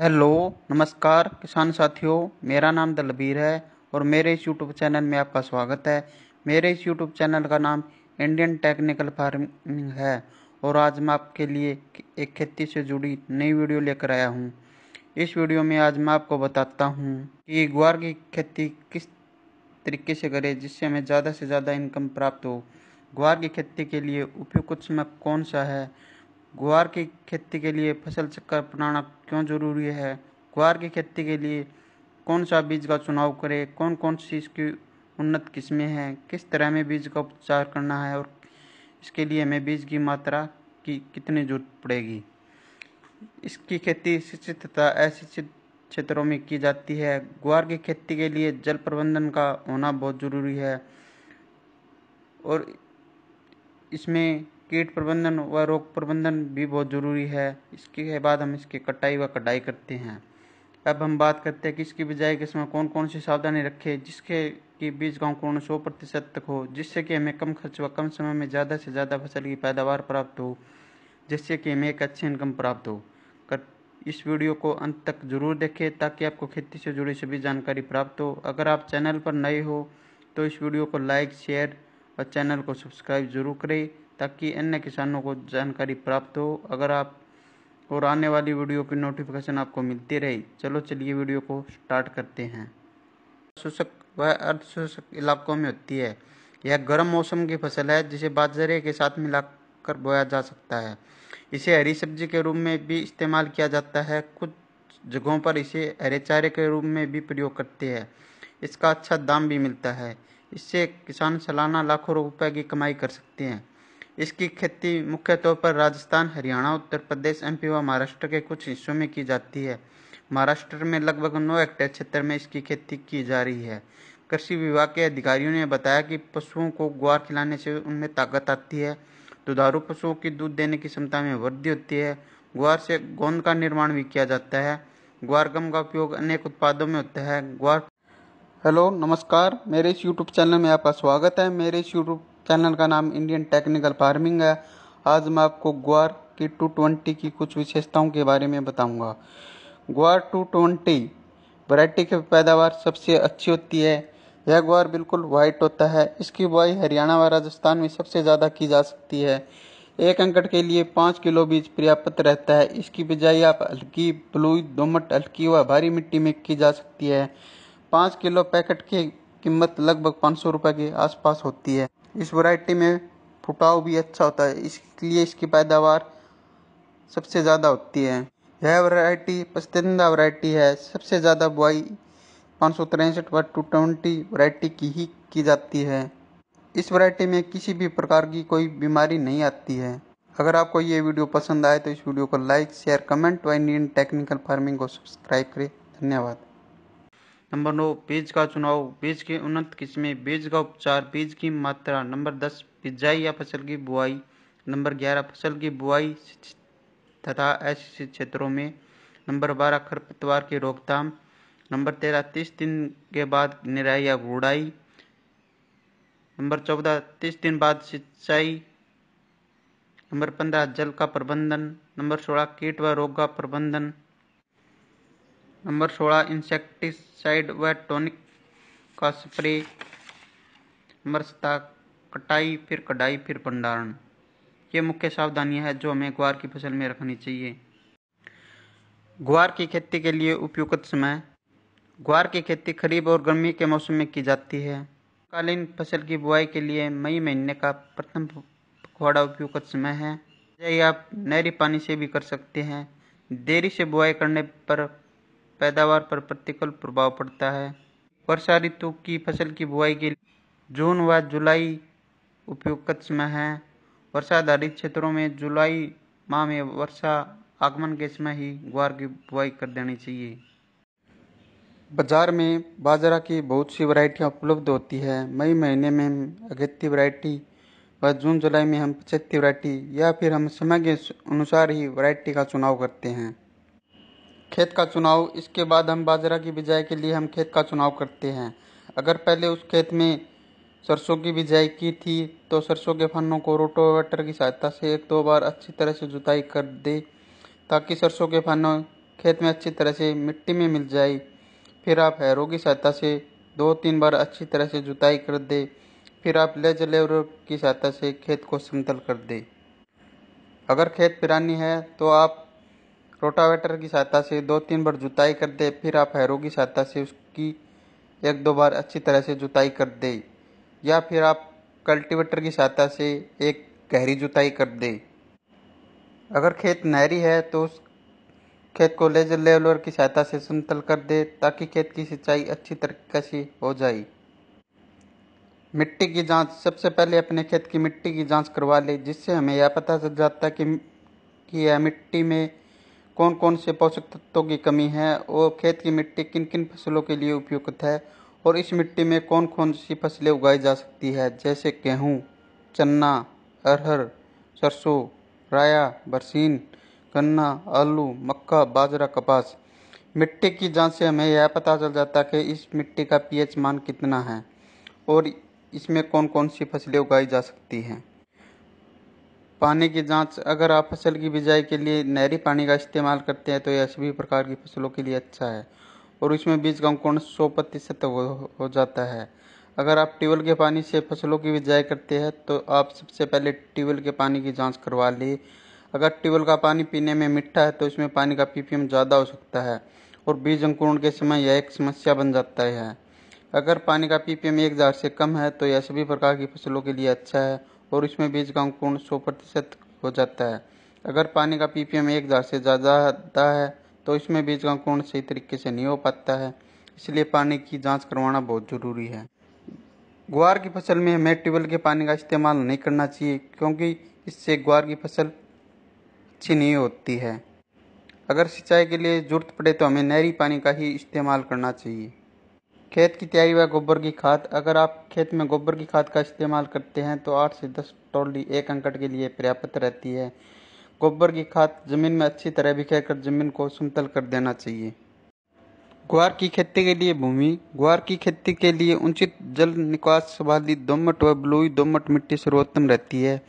Hello नमस्कार किसान साथियों, मेरा नाम दलबीर है और मेरे इस यूट्यूब चैनल में आपका स्वागत है। मेरे इस यूट्यूब चैनल का नाम इंडियन टेक्निकल फार्मिंग है और आज मैं आपके लिए एक खेती से जुड़ी नई वीडियो लेकर आया हूं। इस वीडियो में आज मैं आपको बताता हूं कि ग्वार की खेती किस तरीके से करें जिससे हमें ज़्यादा से ज़्यादा इनकम प्राप्त हो। ग्वार की खेती के लिए उपयुक्त समय कौन सा है, ग्वार की खेती के लिए फसल चक्र अपनाना क्यों जरूरी है, ग्वार की खेती के लिए कौन सा बीज का चुनाव करें, कौन कौन सी इसकी उन्नत किस्में हैं, किस तरह में बीज का उपचार करना है और इसके लिए हमें बीज की मात्रा की कितनी जरूरत पड़ेगी। इसकी खेती शिक्षित तथा अशिक्षित क्षेत्रों में की जाती है। ग्वार की खेती के लिए जल प्रबंधन का होना बहुत जरूरी है और इसमें कीट प्रबंधन व रोग प्रबंधन भी बहुत ज़रूरी है। इसके बाद हम इसकी कटाई व कटाई करते हैं। अब हम बात करते हैं कि इसकी बिजाई के समय कौन कौन सी सावधानी रखें जिसके कि बीज का अंकुरण 100% तक हो, जिससे कि हमें कम खर्च व कम समय में ज़्यादा से ज़्यादा फसल की पैदावार प्राप्त हो, जिससे कि हमें एक अच्छी इनकम प्राप्त हो। इस वीडियो को अंत तक जरूर देखें ताकि आपको खेती से जुड़ी सभी जानकारी प्राप्त हो। अगर आप चैनल पर नए हो तो इस वीडियो को लाइक शेयर और चैनल को सब्सक्राइब जरूर करें ताकि अन्य किसानों को जानकारी प्राप्त हो अगर आप और आने वाली वीडियो की नोटिफिकेशन आपको मिलती रहे। चलो चलिए वीडियो को स्टार्ट करते हैं। शुष्क व अर्धशुष्क इलाकों में होती है। यह गर्म मौसम की फसल है जिसे बाजरे के साथ मिलाकर बोया जा सकता है। इसे हरी सब्जी के रूप में भी इस्तेमाल किया जाता है। कुछ जगहों पर इसे हरे चारे के रूप में भी प्रयोग करते हैं। इसका अच्छा दाम भी मिलता है। इससे किसान सालाना लाखों रुपए की कमाई कर सकते हैं। इसकी खेती मुख्य तौर पर राजस्थान, हरियाणा, उत्तर प्रदेश, एमपी व महाराष्ट्र के कुछ हिस्सों में की जाती है। महाराष्ट्र में लगभग 9 हेक्टेयर क्षेत्र में इसकी खेती की जा रही है। कृषि विभाग के अधिकारियों ने बताया कि पशुओं को ग्वार खिलाने से उनमें ताकत आती है, दुधारू पशुओं की दूध देने की क्षमता में वृद्धि होती है। ग्वार से गोंद का निर्माण भी किया जाता है। ग्वार गम का उपयोग अनेक उत्पादों में होता है। ग्वार हेलो नमस्कार, मेरे इस यूट्यूब चैनल में आपका स्वागत है। मेरे इस यूट्यूब चैनल का नाम इंडियन टेक्निकल फार्मिंग है। आज मैं आपको ग्वार की 220 की कुछ विशेषताओं के बारे में बताऊंगा। ग्वार 220 वैरायटी की पैदावार सबसे अच्छी होती है। यह ग्वार बिल्कुल वाइट होता है। इसकी बुआई हरियाणा व राजस्थान में सबसे ज़्यादा की जा सकती है। एक एकड़ के लिए 5 किलो बीज पर्याप्त रहता है। इसकी बिजाई आप हल्की बलुई, दोमट, हल्की व भारी मिट्टी में की जा सकती है। 5 किलो पैकेट की कीमत लगभग 500 रुपये के आसपास होती है। इस वैरायटी में फुटाव भी अच्छा होता है, इसलिए इसकी पैदावार सबसे ज़्यादा होती है। यह वैरायटी पसंदीदा वैरायटी है। सबसे ज़्यादा बुआई 563 व 220 वैरायटी की ही की जाती है। इस वैरायटी में किसी भी प्रकार की कोई बीमारी नहीं आती है। अगर आपको ये वीडियो पसंद आए तो इस वीडियो को लाइक शेयर कमेंट व इंडियन टेक्निकल फार्मिंग को सब्सक्राइब करें। धन्यवाद। नंबर 9, बीज का चुनाव। बीज की उन्नत किस्में, बीज का उपचार, बीज की मात्रा। नंबर 10, बिजाई या फसल की बुआई। नंबर 11, फसल की बुआई तथा अशिक्षित क्षेत्रों में। नंबर 12, खरपतवार की रोकथाम। नंबर 13, 30 दिन के बाद निराई या गुड़ाई। नंबर 14, 30 दिन बाद सिंचाई। नंबर 15, जल का प्रबंधन। नंबर 16, कीट व रोग का प्रबंधन। नंबर 16, इंसेक्टिसाइड व टॉनिक का स्प्रे। नंबर 17, कटाई फिर कटाई फिर भंडारण। ये मुख्य सावधानियां हैं जो हमें ग्वार की फसल में रखनी चाहिए। ग्वार की खेती के लिए उपयुक्त समय। ग्वार की खेती खरीफ और गर्मी के मौसम में की जाती है। कालीन फसल की बुआई के लिए मई महीने का प्रथम पखवाड़ा उपयुक्त समय है। यह आप नहरी पानी से भी कर सकते हैं। देरी से बुआई करने पर पैदावार पर प्रतिकूल प्रभाव पड़ता है। वर्षा ऋतु की फसल की बुआई के लिए जून व जुलाई उपयुक्त समय है। वर्षा आधारित क्षेत्रों में जुलाई माह में वर्षा आगमन के समय ही ग्वार की बुआई कर देनी चाहिए। बाजार में बाजरा की बहुत सी वैरायटियाँ उपलब्ध होती है। मई महीने में हम अगेती वैरायटी व जून जुलाई में हम 75 वैरायटी या फिर हम समय के अनुसार ही वैरायटी का चुनाव करते हैं। खेत का चुनाव। इसके बाद हम बाजरा की बिजाई के लिए हम खेत का चुनाव करते हैं। अगर पहले उस खेत में सरसों की बिजाई की थी तो सरसों के फन्नों को रोटोवेटर की सहायता से 1-2 बार अच्छी तरह से जुताई कर दे ताकि सरसों के फन्नों खेत में अच्छी तरह से मिट्टी में मिल जाए, फिर आप हैरों की सहायता से 2-3 बार अच्छी तरह से जुताई कर दे। फिर आप लेजर लेवलर की सहायता से खेत को समतल कर दे। अगर खेत पुरानी है तो आप रोटावेटर की सहायता से 2-3 बार जुताई कर दे। फिर आप हैरों की सहायता से उसकी 1-2 बार अच्छी तरह से जुताई कर दे, या फिर आप कल्टीवेटर की सहायता से एक गहरी जुताई कर दे। अगर खेत नहरी है तो उस खेत को लेजर लेवलर की सहायता से समतल कर दे, ताकि खेत की सिंचाई अच्छी तरीके से हो जाए। मिट्टी की जांच, सबसे पहले अपने खेत की मिट्टी की जांच करवा ले, जिससे हमें यह पता चल जाता है कि यह मिट्टी में कौन कौन से पोषक तत्वों की कमी है और खेत की मिट्टी किन किन फसलों के लिए उपयुक्त है, और इस मिट्टी में कौन कौन सी फसलें उगाई जा सकती है, जैसे गेहूँ, चना, अरहर, सरसों, राया, बरसीन, गन्ना, आलू, मक्का, बाजरा, कपास। मिट्टी की जांच से हमें यह पता चल जाता है कि इस मिट्टी का पीएच मान कितना है और इसमें कौन कौन सी फसलें उगाई जा सकती हैं। पानी की जांच, अगर आप फसल की बिजाई के लिए नहरी पानी का इस्तेमाल करते हैं तो यह सभी प्रकार की फसलों के लिए अच्छा है और इसमें बीज का अंकुरण 100% हो जाता है। अगर आप ट्यूबवेल के पानी से फसलों की बिजाई करते हैं तो आप सबसे पहले ट्यूबवेल के पानी की जांच करवा लें। अगर ट्यूबवेल का पानी पीने में मीठा है तो इसमें पानी का पीपीएम ज़्यादा हो सकता है और बीज अंकुरण के समय यह एक समस्या बन जाता है। अगर पानी का पीपीएम 1000 से कम है तो यह सभी प्रकार की फसलों के लिए अच्छा है और इसमें बीज का अंकुरण 100% हो जाता है। अगर पानी का पीपीएम 1000 से ज़्यादा है तो इसमें बीज का अंकुरण सही तरीके से नहीं हो पाता है, इसलिए पानी की जांच करवाना बहुत ज़रूरी है। ग्वार की फसल में हमें ट्यूबवेल के पानी का इस्तेमाल नहीं करना चाहिए, क्योंकि इससे ग्वार की फसल अच्छी नहीं होती है। अगर सिंचाई के लिए जरूरत पड़े तो हमें नहरी पानी का ही इस्तेमाल करना चाहिए। खेत की तैयारी व गोबर की खाद, अगर आप खेत में गोबर की खाद का इस्तेमाल करते हैं तो 8 से 10 टोली 1 एकड़ के लिए पर्याप्त रहती है। गोबर की खाद जमीन में अच्छी तरह बिखेर कर जमीन को समतल कर देना चाहिए। ग्वार की खेती के लिए भूमि, ग्वार की खेती के लिए उचित जल निकास वाली दोमट व बलुई दोमट मिट्टी सर्वोत्तम रहती है।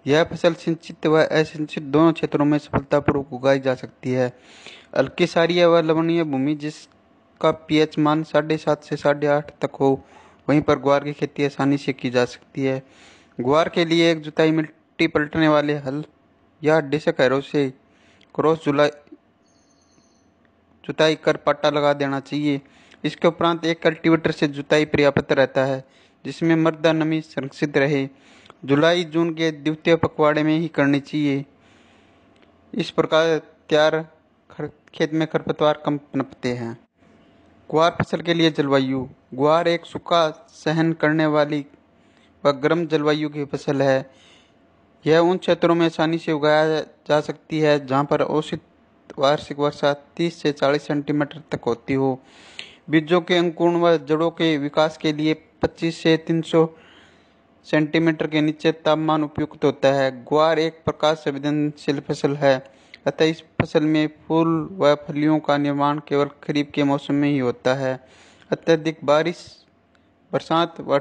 यह फसल सिंचित व असिंचित दोनों क्षेत्रों में सफलतापूर्वक उगाई जा सकती है। हल्की सारीय व लवणीय भूमि जिसका पीएच मान 7.5 से 8.5 तक हो, वहीं पर ग्वार की खेती आसानी से की जा सकती है। ग्वार के लिए एक जुताई मिट्टी पलटने वाले हल या डिस्क हैरो से क्रॉस जुताई कर पट्टा लगा देना चाहिए। इसके उपरांत एक कल्टीवेटर से जुताई पर्याप्त रहता है, जिसमें मृदा नमी संरक्षित रहे। जुलाई जून के द्वितीय पखवाड़े में ही करनी चाहिए। इस प्रकार तैयार खेत में खरपतवार कम पनपते हैं। ग्वार फसल के लिए जलवायु, ग्वार एक सूखा सहन करने वाली व गर्म जलवायु की फसल है। यह उन क्षेत्रों में आसानी से उगाया जा सकती है जहाँ पर औसत वार्षिक वर्षा 30 से 40 सेंटीमीटर तक होती हो। बीजों के अंकुरण व जड़ों के विकास के लिए 25 से 300 सेंटीमीटर के नीचे तापमान उपयुक्त होता है। ग्वार एक प्रकाश संवेदनशील फसल है, अतः इस फसल में फूल व फलियों का निर्माण केवल खरीफ के मौसम में ही होता है। अत्यधिक बारिश, बरसात व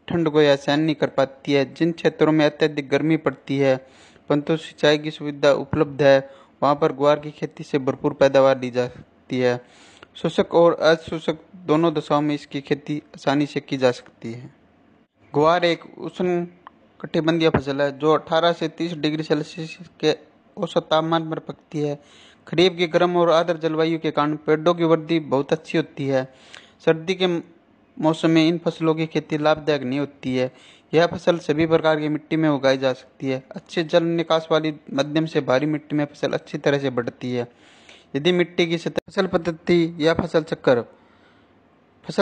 ठंड को यह सहन नहीं कर पाती है। जिन क्षेत्रों में अत्यधिक गर्मी पड़ती है परंतु सिंचाई की सुविधा उपलब्ध है, वहाँ पर ग्वार की खेती से भरपूर पैदावार ली जा सकती है। शुष्क और अशुष्क दोनों दशाओं में इसकी खेती आसानी से की जा सकती है। ग्वार एक उष्ण कटिबंधीय फसल है जो 18 से 30 डिग्री सेल्सियस के औसत तापमान पर पकती है। खरीफ की गर्म और आर्द्र जलवायु के कारण पेड़ों की वृद्धि बहुत अच्छी होती है। सर्दी के मौसम में इन फसलों की खेती लाभदायक नहीं होती है। यह फसल सभी प्रकार की मिट्टी में उगाई जा सकती है। अच्छे जल निकास वाली मध्यम से भारी मिट्टी में फसल अच्छी तरह से बढ़ती है। यदि मिट्टी की सतह फसल पद्धति या फसल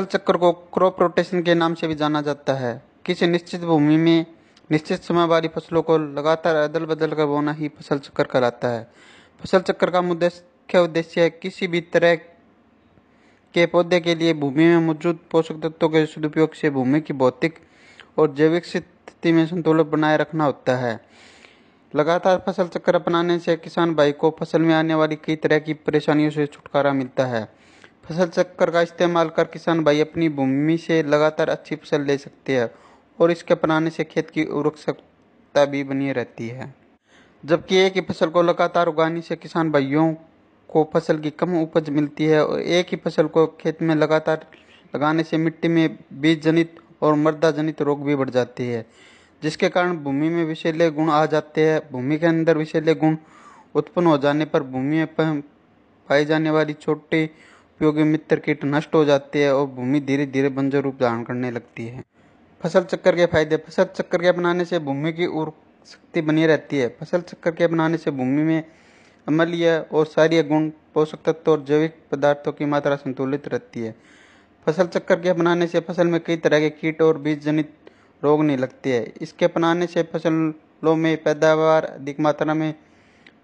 चक्र को क्रॉप रोटेशन के नाम से भी जाना जाता है। किसी निश्चित भूमि में निश्चित समय वाली फसलों को लगातार अदल बदल कर बोना ही फसल चक्र कहलाता है। फसल चक्र का मुख्य उद्देश्य किसी भी तरह के पौधे के लिए भूमि में मौजूद पोषक तत्वों के सदुपयोग से भूमि की भौतिक और जैविक स्थिति में संतुलन बनाए रखना होता है। लगातार फसल चक्र अपनाने से किसान भाई को फसल में आने वाली कई तरह की परेशानियों से छुटकारा मिलता है। फसल चक्र का इस्तेमाल कर किसान भाई अपनी भूमि से लगातार अच्छी फसल ले सकते हैं और इसके अपनाने से खेत की उर्वरकता भी बनी रहती है। जबकि एक ही फसल को लगातार उगाने से किसान भाइयों को फसल की कम उपज मिलती है और एक ही फसल को खेत में लगातार लगाने से मिट्टी में बीज जनित और मृदा जनित रोग भी बढ़ जाते हैं, जिसके कारण भूमि में विषैले गुण आ जाते हैं। भूमि के अंदर विषैले गुण उत्पन्न हो जाने पर भूमि में पाई जाने वाली छोटे उपयोगी मित्र कीट नष्ट हो जाते हैं और भूमि धीरे धीरे बंजर रूप धारण करने लगती है। फसल चक्र के फायदे। फसल चक्र के अपनाने से भूमि की उर्वरक शक्ति बनी रहती है। फसल चक्र के अपनाने से भूमि में अम्लीय और क्षारीय गुण, पोषक तत्व और जैविक पदार्थों की मात्रा संतुलित रहती है। फसल चक्र के अपनाने से फसल में कई तरह के कीट और बीज जनित रोग नहीं लगते हैं। इसके अपनाने से फसलों में पैदावार अधिक मात्रा में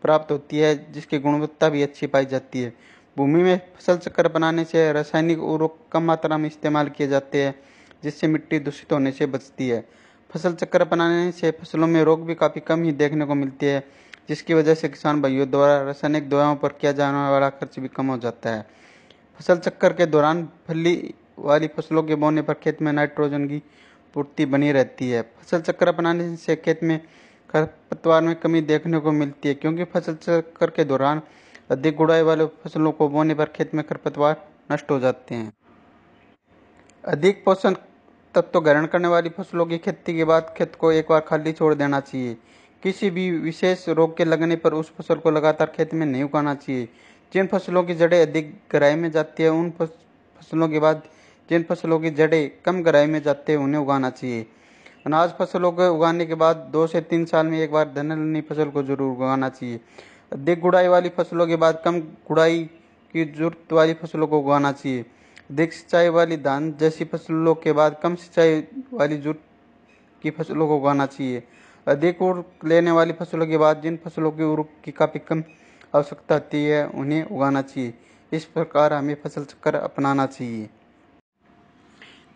प्राप्त होती है, जिसकी गुणवत्ता भी अच्छी पाई जाती है। भूमि में फसल चक्र अपनाने से रासायनिक उर्वरक कम मात्रा में इस्तेमाल किए जाते हैं, जिससे मिट्टी दूषित होने से बचती है। फसल चक्र अपनाने से फसलों में रोग भी काफ़ी कम ही देखने को मिलते हैं, जिसकी वजह से किसान भाइयों द्वारा रासायनिक दवाओं पर किया जाने वाला खर्च भी कम हो जाता है। फसल चक्र के दौरान फली वाली फसलों के बोने पर खेत में नाइट्रोजन की पूर्ति बनी रहती है। फसल चक्र अपनाने से खेत में खरपतवार में कमी देखने को मिलती है, क्योंकि फसल चक्र के दौरान अधिक गुड़ाई वाले फसलों को बोने पर खेत में खरपतवार नष्ट हो जाते हैं। अधिक पोषण तत्व ग्रहण करने वाली फसलों की खेती के बाद खेत को एक बार खाली छोड़ देना चाहिए। किसी भी विशेष रोग के लगने पर उस फसल को लगातार खेत में नहीं उगाना चाहिए। जिन फसलों की जड़ें अधिक गहराई में जाती है, उन फसलों के बाद जिन फसलों की जड़ें कम गहराई में जाती है, उन्हें उगाना चाहिए। अनाज फसलों को उगाने के बाद 2 से 3 साल में एक बार दलहनी फसल को जरूर उगाना चाहिए। अधिक गुड़ाई वाली फसलों के बाद कम गुड़ाई की जरूरत वाली फसलों को उगाना चाहिए। अधिक सिंचाई वाली धान जैसी फसलों के बाद कम सिंचाई वाली जरूरत की फसलों को उगाना चाहिए। अधिक उर्वरक लेने वाली फसलों के बाद जिन फसलों की उर्वरक की काफ़ी कम आवश्यकता होती है, उन्हें उगाना चाहिए। इस प्रकार हमें फसल चक्र अपनाना चाहिए।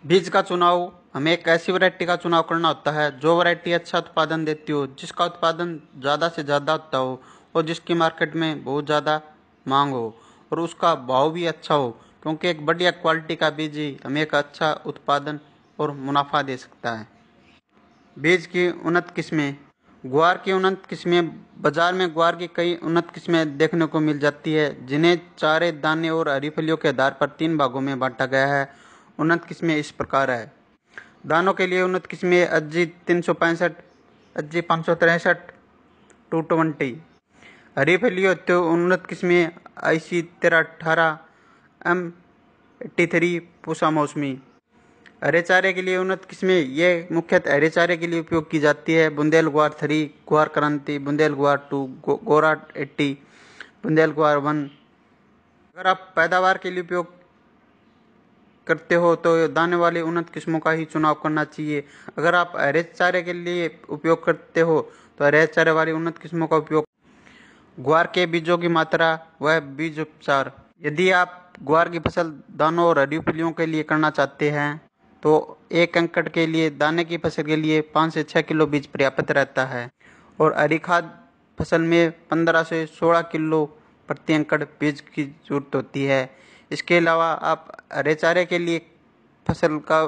बीज का चुनाव। हमें एक ऐसी वैरायटी का चुनाव करना होता है जो वैरायटी अच्छा उत्पादन देती हो, जिसका उत्पादन ज़्यादा से ज़्यादा होता हो और जिसकी मार्केट में बहुत ज़्यादा मांग हो और उसका भाव भी अच्छा हो, क्योंकि एक बढ़िया क्वालिटी का बीज ही हमें एक अच्छा उत्पादन और मुनाफा दे सकता है। बीज की उन्नत किस्में। ग्वार की उन्नत किस्में। बाजार में ग्वार की कई उन्नत किस्में देखने को मिल जाती है, जिन्हें चारे, दाने और हरी फलियों के आधार पर 3 भागों में बांटा गया है। उन्नत किस्में इस प्रकार है। दानों के लिए उन्नत किस्में अज्जी 365, अज्जी 563, 220। हरी फलियों तो उन्नत किस्में IC 1318, M83, पूसा मौसमी। हरे चारे के लिए उन्नत किस्में ये मुख्यतः हरे चारे के लिए उपयोग की जाती है। बुंदेल ग्वार 3, ग्वार क्रांति, बुंदेल ग्वार 2, गोरा 80, बुंदेल ग्वार 1। अगर आप पैदावार के लिए उपयोग करते हो तो दाने वाली उन्नत किस्मों का ही चुनाव करना चाहिए। अगर आप हरे चारे के लिए उपयोग करते हो तो हरे चारे वाली उन्नत किस्मों का उपयोग। ग्वार के बीजों की मात्रा व बीज उपचार। यदि आप ग्वार की फसल दानों और हरी फलियों के लिए करना चाहते हैं तो 1 एकड़ के लिए दाने की फसल के लिए 5 से 6 किलो बीज पर्याप्त रहता है और हरी खाद फसल में 15 से 16 किलो प्रति एकड़ बीज की जरूरत होती है। इसके अलावा आप हरे चारे के लिए फसल का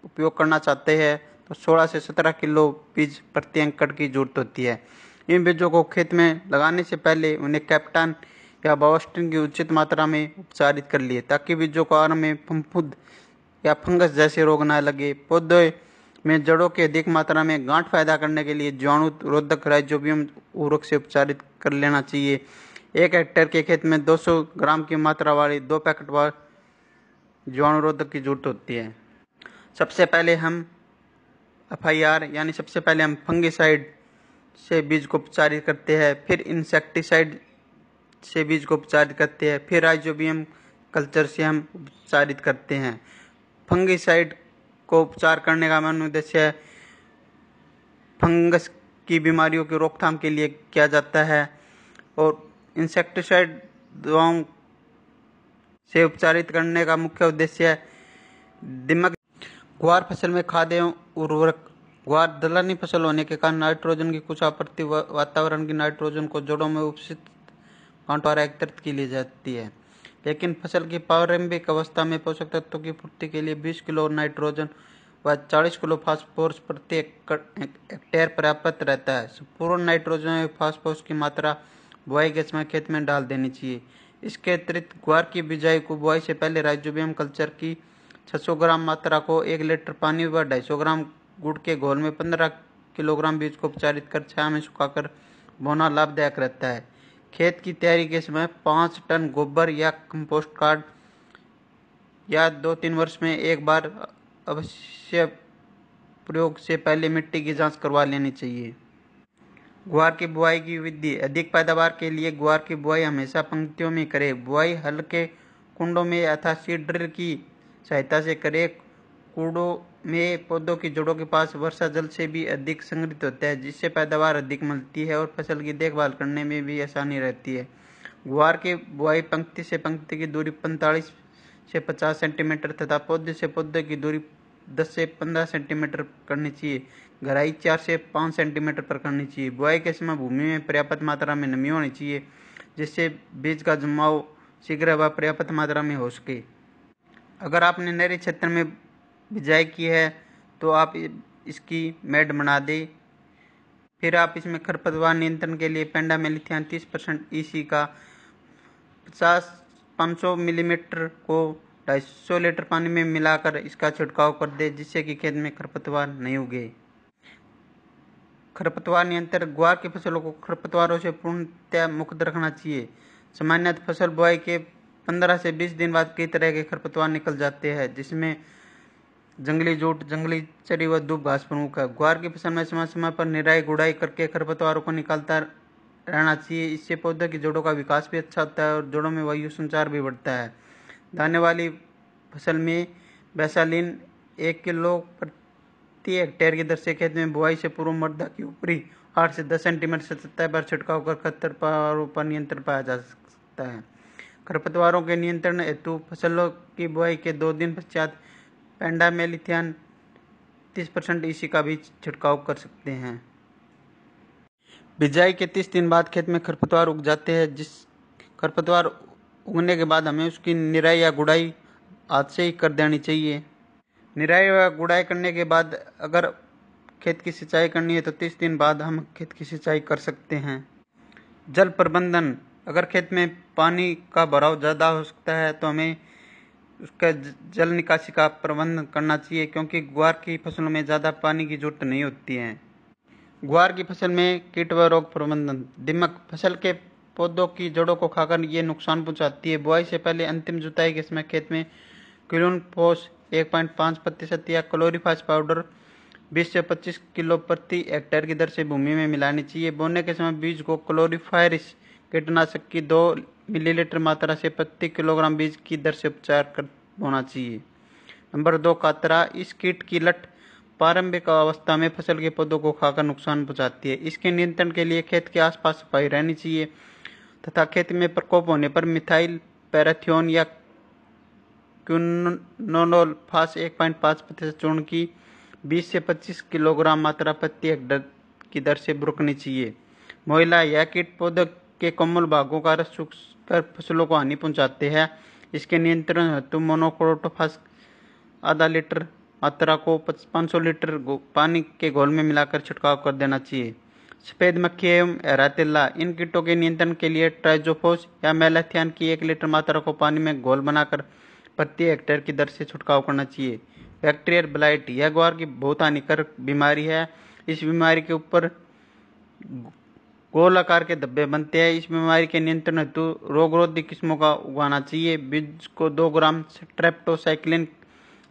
उपयोग करना चाहते हैं तो 16 से 17 किलो बीज प्रति एकड़ की जरूरत होती है। इन बीजों को खेत में लगाने से पहले उन्हें कैप्टन या बायोस्टिन की उचित मात्रा में उपचारित कर लिए, ताकि बीजों को आरंभ में फफूंद या फंगस जैसे रोग न लगे। पौधे में जड़ों की अधिक मात्रा में गांठ पैदा करने के लिए जीवाणु रोधक राइजोबियम उर्वरक से उपचारित कर लेना चाहिए। 1 हेक्टेयर के खेत में 200 ग्राम की मात्रा वाली 2 पैकेट वार जीवाणु रोधक की जरूरत होती है। सबसे पहले हम FIR यानी सबसे पहले हम फंगिसाइड से बीज को उपचारित करते हैं, फिर इंसेक्टिसाइड से बीज को उपचारित करते हैं, फिर राइजोबियम कल्चर से हम उपचारित करते हैं। फंगिसाइड को उपचार करने का मुख्य उद्देश्य फंगस की बीमारियों की रोकथाम के लिए किया जाता है और इंसेक्टिसाइड दवाओं से उपचारित करने का मुख्य उद्देश्य दीमक। ग्वार फसल में खाद एवं उर्वरक। ग्वार दलहनी फसल होने के कारण नाइट्रोजन की कुछ आपूर्ति वातावरण की नाइट्रोजन को जड़ों में उपस्थित गांठ द्वारा एकत्रित की ली जाती है, लेकिन फसल की प्रारंभिक अवस्था में पोषक तत्वों की पूर्ति के लिए 20 किलो नाइट्रोजन व 40 किलो फास्फोरस प्रति हेक्टेयर पर्याप्त रहता है। संपूर्ण नाइट्रोजन और फास्फोरस की मात्रा बुआई के समय खेत में डाल देनी चाहिए। इसके अतिरिक्त ग्वार की बिजाई को बुआई से पहले राइजोबियम कल्चर की 600 ग्राम मात्रा को 1 लीटर पानी व 250 ग्राम गुड़ के घोल में 15 किलोग्राम बीज को उपचारित कर छाया में सुखाकर बोना लाभदायक रहता है। खेत की तैयारी के समय 5 टन गोबर या कंपोस्ट खाद या 2-3 वर्ष में एक बार अवश्य प्रयोग से पहले मिट्टी की जांच करवा लेनी चाहिए। ग्वार की बुआई की विधि। अधिक पैदावार के लिए ग्वार की बुआई हमेशा पंक्तियों में करें। बुआई हल्के कुंडों में अथवा सीड ड्रिल की सहायता से करें। कुंडों में पौधों की जड़ों के पास वर्षा जल से भी अधिक संग्रहित होता है, जिससे पैदावार अधिक मिलती है और फसल की देखभाल करने में भी आसानी रहती है। ग्वार की बुआई पंक्ति से पंक्ति की दूरी 45 से 50 सेंटीमीटर तथा पौधे से पौधे की दूरी 10 से 15 सेंटीमीटर करनी चाहिए। गहराई 4 से 5 सेंटीमीटर पर करनी चाहिए। बुआई के समय भूमि में पर्याप्त मात्रा में नमी होनी चाहिए, जिससे बीज का जमाव शीघ्र व पर्याप्त मात्रा में हो सके। अगर आपने नहरी क्षेत्र में बिजाई की है तो आप इसकी मेड बना दें। फिर आप इसमें खरपतवार नियंत्रण के लिए पेंडामेलिथियान 30% EC का 500 मिलीमीटर को 250 लीटर पानी में मिलाकर इसका छिड़काव कर दे, जिससे कि खेत में खरपतवार नहीं उगे। खरपतवार नियंत्रण। ग्वार की फसलों को खरपतवारों से पूर्णतः मुक्त रखना चाहिए। सामान्यतः फसल बुआई के 15 से 20 दिन बाद कई तरह के खरपतवार निकल जाते हैं, जिसमें जंगली जूट, जंगली चरी व दूब घास प्रमुख है। ग्वार की फसल में समय समय पर निराई गुड़ाई करके खरपतवारों को निकालता रहना चाहिए। इससे पौधे की जड़ों का विकास भी अच्छा होता है और जड़ों में वायु संचार भी बढ़ता है। दाने वाली फसल में बैसालीन 1 किलो प्रति हेक्टेयर की दर से खेत में बुआई से पूर्व मृदा की ऊपरी 8 से 10 सेंटीमीटर सतह पर छिड़काव कर खरपतवारों पर नियंत्रण पाया जा सकता है। खरपतवारों के नियंत्रण हेतु फसलों की बुआई के 2 दिन पश्चात पेंडामेलिथियान 30% EC का भी छिड़काव कर सकते हैं। बिजाई के 30 दिन बाद खेत में खरपतवार उग जाते हैं। जिस खरपतवार उगने के बाद हमें उसकी निराई या गुड़ाई हाथ से ही कर देनी चाहिए। निराई या गुड़ाई करने के बाद अगर खेत की सिंचाई करनी है तो 30 दिन बाद हम खेत की सिंचाई कर सकते हैं। जल प्रबंधन। अगर खेत में पानी का भराव ज़्यादा हो सकता है तो हमें उसका जल निकासी का प्रबंध करना चाहिए, क्योंकि ग्वार की फसलों में ज़्यादा पानी की जरूरत नहीं होती है। ग्वार की फसल में कीट व रोग प्रबंधन। दीमक। फसल के पौधों की जड़ों को खाकर ये नुकसान पहुंचाती है। बुआई से पहले अंतिम जुताई के समय खेत में क्लोरोफोस 1.5% या क्लोरीफास पाउडर 20 से 25 किलो प्रति हेक्टेयर की दर से भूमि में मिलानी चाहिए। बोने के समय बीज को क्लोरीफायरिस कीटनाशक की 2 मिलीलीटर मात्रा से प्रति किलोग्राम बीज की दर से उपचार कर बोना चाहिए। नंबर 2, कातरा। इस कीट की लट प्रारंभिक अवस्था में फसल के पौधों को खाकर नुकसान पहुंचाती है। इसके नियंत्रण के लिए खेत के आसपास सफाई रहनी चाहिए तथा खेत में प्रकोप होने पर मिथाइल पैराथियोन या क्विनोलोफास 1.5% चूर्ण की 20 से 25 किलोग्राम मात्रा प्रति हेक्टेयर की दर से बुरकनी चाहिए। मोइला। यह कीट पौधे के कोमल भागों का रस चूसकर फसलों को हानि पहुंचाते हैं। इसके नियंत्रण हेतु मोनोक्रोटोफास आधा लीटर मात्रा को 500 लीटर पानी के घोल में मिलाकर छिड़काव कर देना चाहिए। सफेद मक्खी एवं एरातिल्ला। इन कीटों के नियंत्रण के लिए ट्राइजोफोस या मेलाथियान की 1 लीटर मात्रा को पानी में घोल बनाकर प्रति हेक्टेयर की दर से छिड़काव करना चाहिए। Bacterial blight. यह ग्वार की बहुत हानिकारक बीमारी है। इस बीमारी के ऊपर गोल आकार के धब्बे बनते हैं। इस बीमारी के नियंत्रण हेतु रोगरोधी किस्मों का उगाना चाहिए। बीज को 2 ग्राम स्ट्रेप्टोसाइक्लिन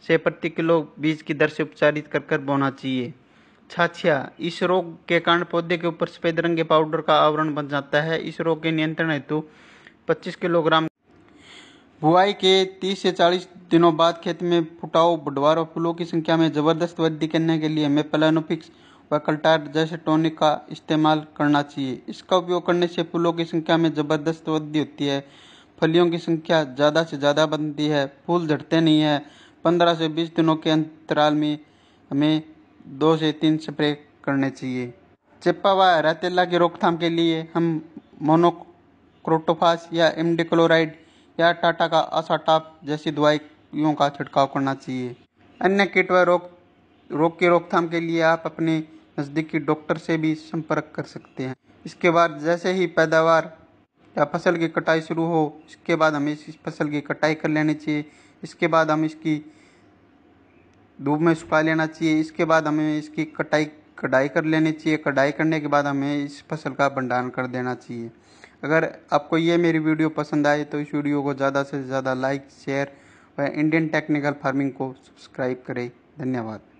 से प्रति किलो बीज की दर से उपचारित कर बोना चाहिए। छाछिया। इस रोग के कारण पौधे के ऊपर सफेद रंग के पाउडर का आवरण बन जाता है। इस रोग के नियंत्रण हेतु 25 किलोग्राम। बुआई के 30 से 40 दिनों बाद खेत में फुटाव, बढ़वार और फूलों की संख्या में जबरदस्त वृद्धि करने के लिए हमें प्लानोफिक्स व कल्टार जैसे टॉनिक का इस्तेमाल करना चाहिए। इसका उपयोग करने से फूलों की संख्या में जबरदस्त वृद्धि होती है, फलियों की संख्या ज़्यादा से ज़्यादा बनती है, फूल झड़ते नहीं है। 15 से 20 दिनों के अंतराल में हमें 2 से 3 स्प्रे करने चाहिए। चिप्पा व एरातिल्ला की रोकथाम के लिए हम मोनोक्रोटोफास या इमिडाक्लोप्रिड या टाटा का असाटाप जैसी दवाइयों का छिड़काव करना चाहिए। अन्य कीट व रोग की रोकथाम के लिए आप अपने नज़दीकी डॉक्टर से भी संपर्क कर सकते हैं। इसके बाद जैसे ही पैदावार या फसल की कटाई शुरू हो इसके बाद हमें इस फसल की कटाई कर लेनी चाहिए। इसके बाद हम इसकी धूप में सुखा लेना चाहिए। इसके बाद हमें इसकी कटाई कर लेनी चाहिए। कटाई करने के बाद हमें इस फसल का भंडारण कर देना चाहिए। अगर आपको ये मेरी वीडियो पसंद आए तो इस वीडियो को ज़्यादा से ज़्यादा लाइक शेयर व इंडियन टेक्निकल फार्मिंग को सब्सक्राइब करें। धन्यवाद।